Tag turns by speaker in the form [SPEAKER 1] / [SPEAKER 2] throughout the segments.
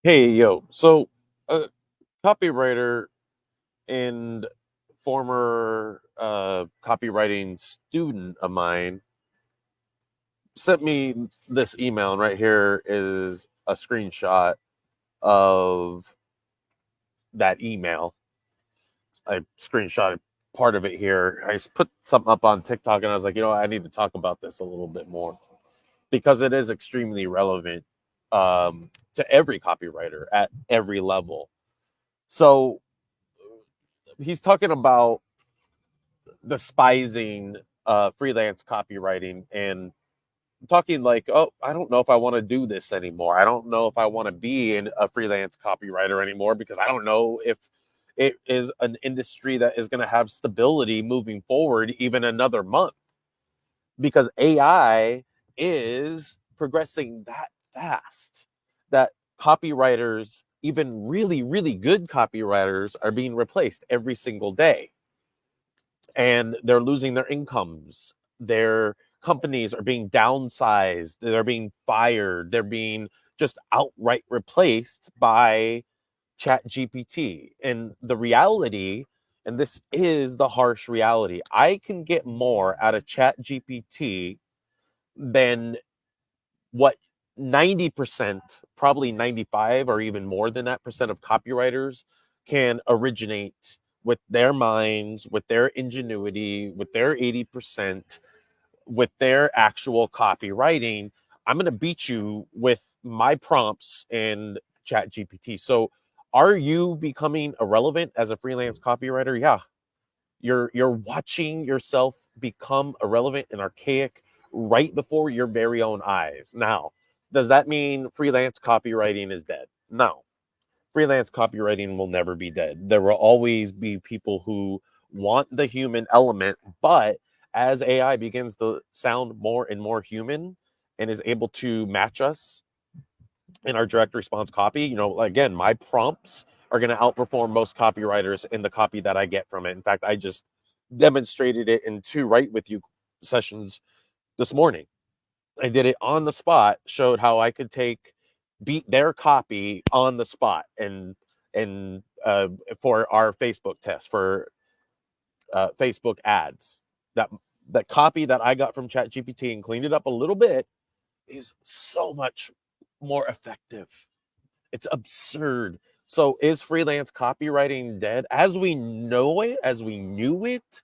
[SPEAKER 1] Hey, yo. So, a copywriter and former copywriting student of mine sent me this email, and right here is a screenshot of that email. I screenshotted part of it here. I put something up on TikTok, and I was like, I need to talk about this a little bit more because it is extremely relevant to every copywriter at every level. So, he's talking about despising freelance copywriting and talking like, oh, I don't know if I want to do this anymore. I don't know if I want to be a freelance copywriter anymore because I don't know if it is an industry that is going to have stability moving forward even another month because AI is progressing that fast that copywriters, even really, really good copywriters, are being replaced every single day, and they're losing their incomes. Their companies are being downsized. They're being fired. They're being just outright replaced by ChatGPT. And the reality, and this is the harsh reality, I can get more out of ChatGPT than what 90%, probably 95 or even more than that percent of copywriters can originate with their minds, with their ingenuity, with their 80%, with their actual copywriting. I'm going to beat you with my prompts and chat GPT. So are you becoming irrelevant as a freelance copywriter? Yeah. You're watching yourself become irrelevant and archaic right before your very own eyes. Now, does that mean freelance copywriting is dead? No. Freelance copywriting will never be dead. There will always be people who want the human element, but as AI begins to sound more and more human and is able to match us in our direct response copy, again, my prompts are going to outperform most copywriters in the copy that I get from it. In fact, I just demonstrated it in two Write With You sessions this morning. I did it on the spot, showed how I could beat their copy on the spot, and for our Facebook test for Facebook ads. That that copy that I got from ChatGPT and cleaned it up a little bit is so much more effective. It's absurd. So is freelance copywriting dead as we know it, as we knew it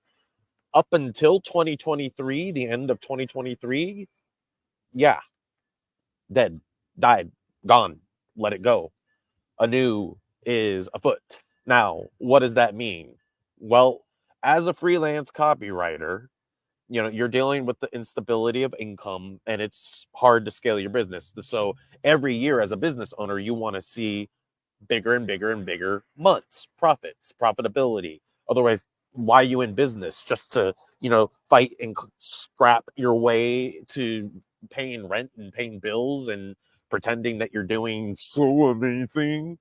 [SPEAKER 1] up until 2023, the end of 2023? Yeah, dead, died, gone, let it go. Anew is afoot. Now, what does that mean? Well, as a freelance copywriter, you're dealing with the instability of income and it's hard to scale your business. So every year as a business owner, you want to see bigger and bigger and bigger months, profits, profitability. Otherwise, why are you in business? Just to, fight and scrap your way to paying rent and paying bills and pretending that you're doing so amazing.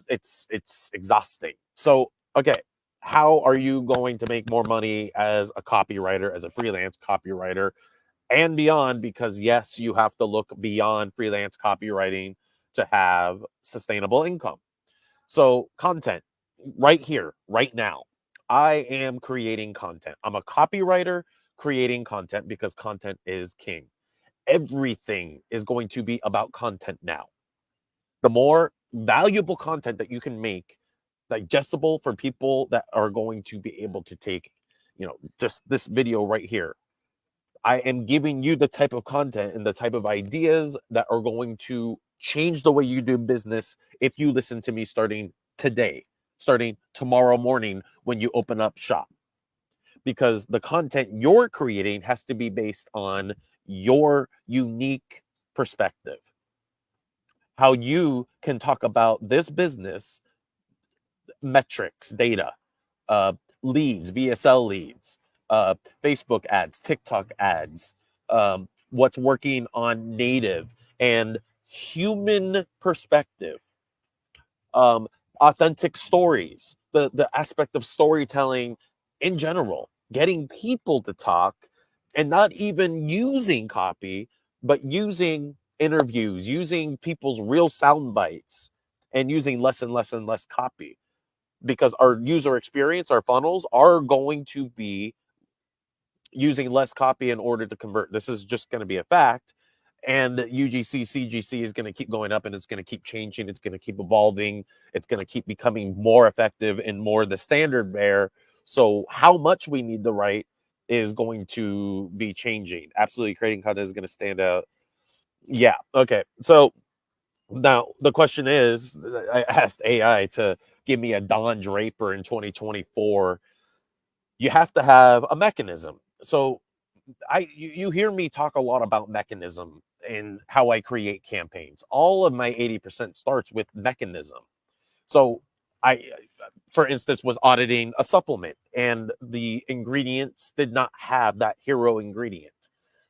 [SPEAKER 1] It's exhausting. So, okay, how are you going to make more money as a copywriter, as a freelance copywriter, and beyond? Because yes, you have to look beyond freelance copywriting to have sustainable income. So, content right here, right now. I am creating content. I'm a copywriter creating content because content is king. Everything is going to be about content now. The more valuable content that you can make digestible for people that are going to be able to take, just this video right here. I am giving you the type of content and the type of ideas that are going to change the way you do business if you listen to me starting today, starting tomorrow morning when you open up shop. Because the content you're creating has to be based on your unique perspective. How you can talk about this business, metrics, data, uh, leads, VSL leads, Facebook ads, TikTok ads, what's working on native and human perspective, um, authentic stories, the aspect of storytelling in general, getting people to talk and not even using copy, but using interviews, using people's real sound bites, and using less and less and less copy, because our user experience, our funnels are going to be using less copy in order to convert. This is just going to be a fact. And UGC, CGC is going to keep going up, and it's going to keep changing. It's going to keep evolving. It's going to keep becoming more effective and more the standard bearer. So how much we need to write is going to be changing. Absolutely, creating content is going to stand out. Yeah. Okay. So now the question is, I asked AI to give me a Don Draper in 2024. You have to have a mechanism. So you hear me talk a lot about mechanism and how I create campaigns. All of my 80% starts with mechanism. So I, for instance, was auditing a supplement, and the ingredients did not have that hero ingredient.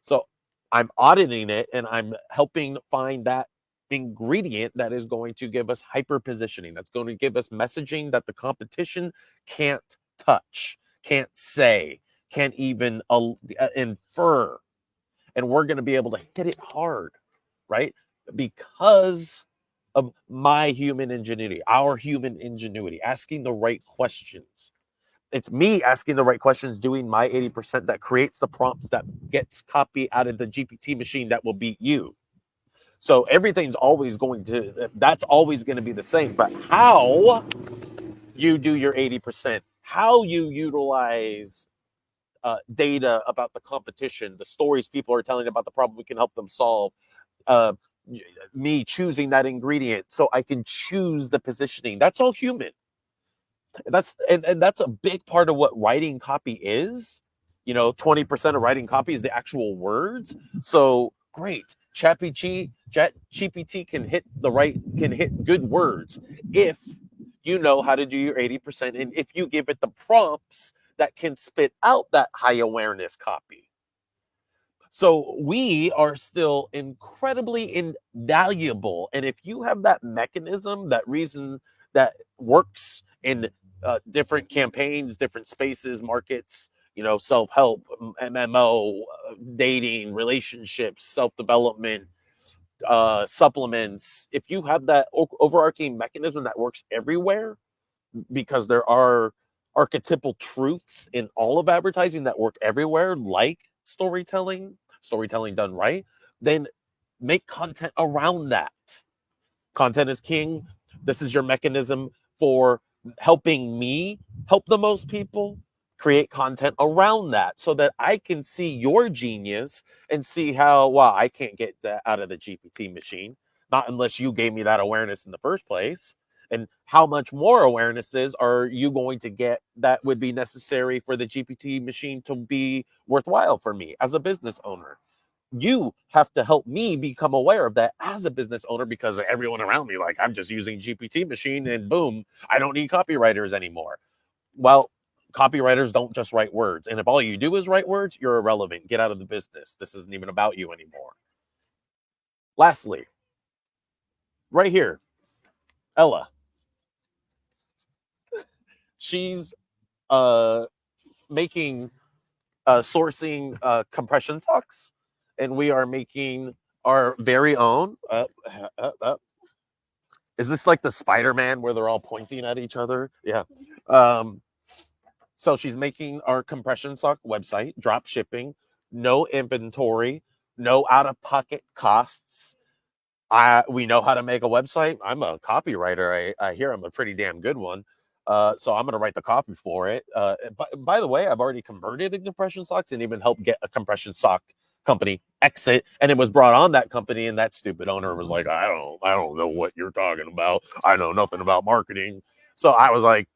[SPEAKER 1] So I'm auditing it, and I'm helping find that ingredient that is going to give us hyper positioning. That's going to give us messaging that the competition can't touch, can't say, can't even infer. And we're going to be able to hit it hard, right? Because of my human ingenuity, our human ingenuity, asking the right questions. It's me asking the right questions, doing my 80% that creates the prompts that gets copy out of the GPT machine that will beat you. So everything's always going to, that's always going to be the same. But how you do your 80%, how you utilize data about the competition, the stories people are telling about the problem we can help them solve, uh, me choosing that ingredient so I can choose the positioning. That's all human. And that's a big part of what writing copy is. 20% of writing copy is the actual words. So great. ChatGPT can hit good words if you know how to do your 80%, and if you give it the prompts that can spit out that high awareness copy. So we are still incredibly invaluable. And if you have that mechanism, that reason that works in different campaigns, different spaces, markets, self-help, MMO, dating, relationships, self-development, supplements, if you have that overarching mechanism that works everywhere, because there are archetypal truths in all of advertising that work everywhere, like storytelling done right, then make content around that. Content is king. This is your mechanism for helping me help the most people. Create content around that so that I can see your genius and see how, wow, I can't get that out of the GPT machine, not unless you gave me that awareness in the first place. And how much more awarenesses are you going to get that would be necessary for the GPT machine to be worthwhile for me as a business owner? You have to help me become aware of that as a business owner, because everyone around me, like, I'm just using GPT machine and boom, I don't need copywriters anymore. Well, copywriters don't just write words. And if all you do is write words, you're irrelevant. Get out of the business. This isn't even about you anymore. Lastly, right here, Ella. She's making sourcing compression socks, and we are making our very own. Is this like the Spider-Man where they're all pointing at each other? Yeah. So she's making our compression sock website, drop shipping, no inventory, no out-of-pocket costs. We know how to make a website. I'm a copywriter. I hear I'm a pretty damn good one. So I'm going to write the copy for it. By the way, I've already converted in compression socks and even helped get a compression sock company exit. And it was brought on that company, and that stupid owner was like, I don't know what you're talking about. I know nothing about marketing. So I was like,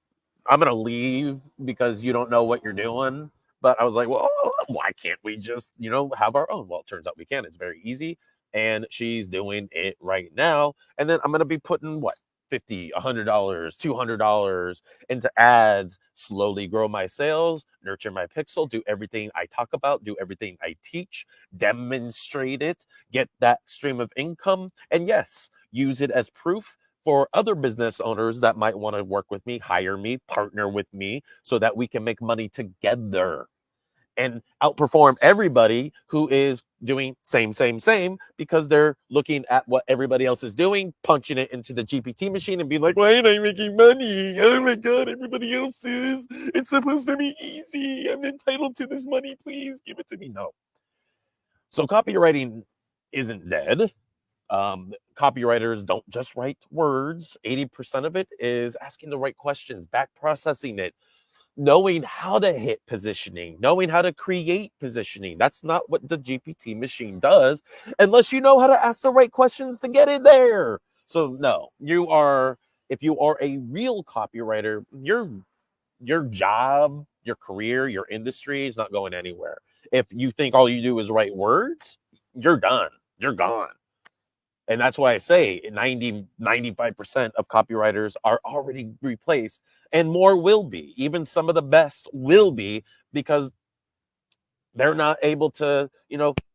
[SPEAKER 1] I'm going to leave because you don't know what you're doing. But I was like, well, why can't we just, have our own? Well, it turns out we can. It's very easy. And she's doing it right now. And then I'm going to be putting what? $50, $100, $200 into ads, slowly grow my sales, nurture my pixel, do everything I talk about, do everything I teach, demonstrate it, get that stream of income. And yes, use it as proof for other business owners that might want to work with me, hire me, partner with me, so that we can make money together. and outperform everybody who is doing same, because they're looking at what everybody else is doing, punching it into the GPT machine and being like, why ain't I making money? Oh my God, everybody else is. It's supposed to be easy. I'm entitled to this money. Please give it to me. No. So copywriting isn't dead. Copywriters don't just write words. 80% of it is asking the right questions, back processing it, knowing how to hit positioning, knowing how to create positioning. That's not what the GPT machine does unless you know how to ask the right questions to get it there. So no, if you are a real copywriter, your job, your career, your industry is not going anywhere. If you think all you do is write words, you're done. You're gone. And that's why I say 95% of copywriters are already replaced, and more will be. Even some of the best will be, because they're not able to,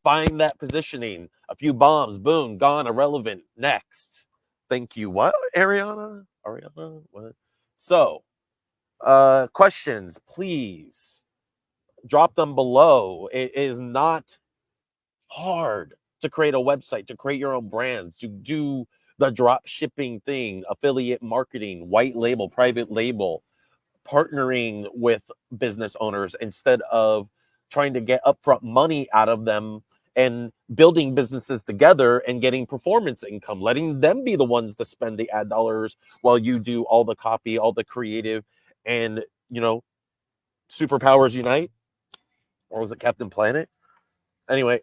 [SPEAKER 1] find that positioning. A few bombs, boom, gone, irrelevant, next. Thank you. What, Ariana? What? So, questions, please drop them below. It is not hard to create a website, to create your own brands, to do the drop shipping thing, affiliate marketing, white label, private label, partnering with business owners instead of trying to get upfront money out of them, and building businesses together and getting performance income, letting them be the ones to spend the ad dollars while you do all the copy, all the creative, and, superpowers unite. Or was it Captain Planet? Anyway,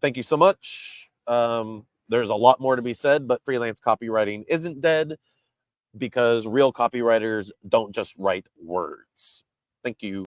[SPEAKER 1] thank you so much. There's a lot more to be said, but freelance copywriting isn't dead, because real copywriters don't just write words. Thank you.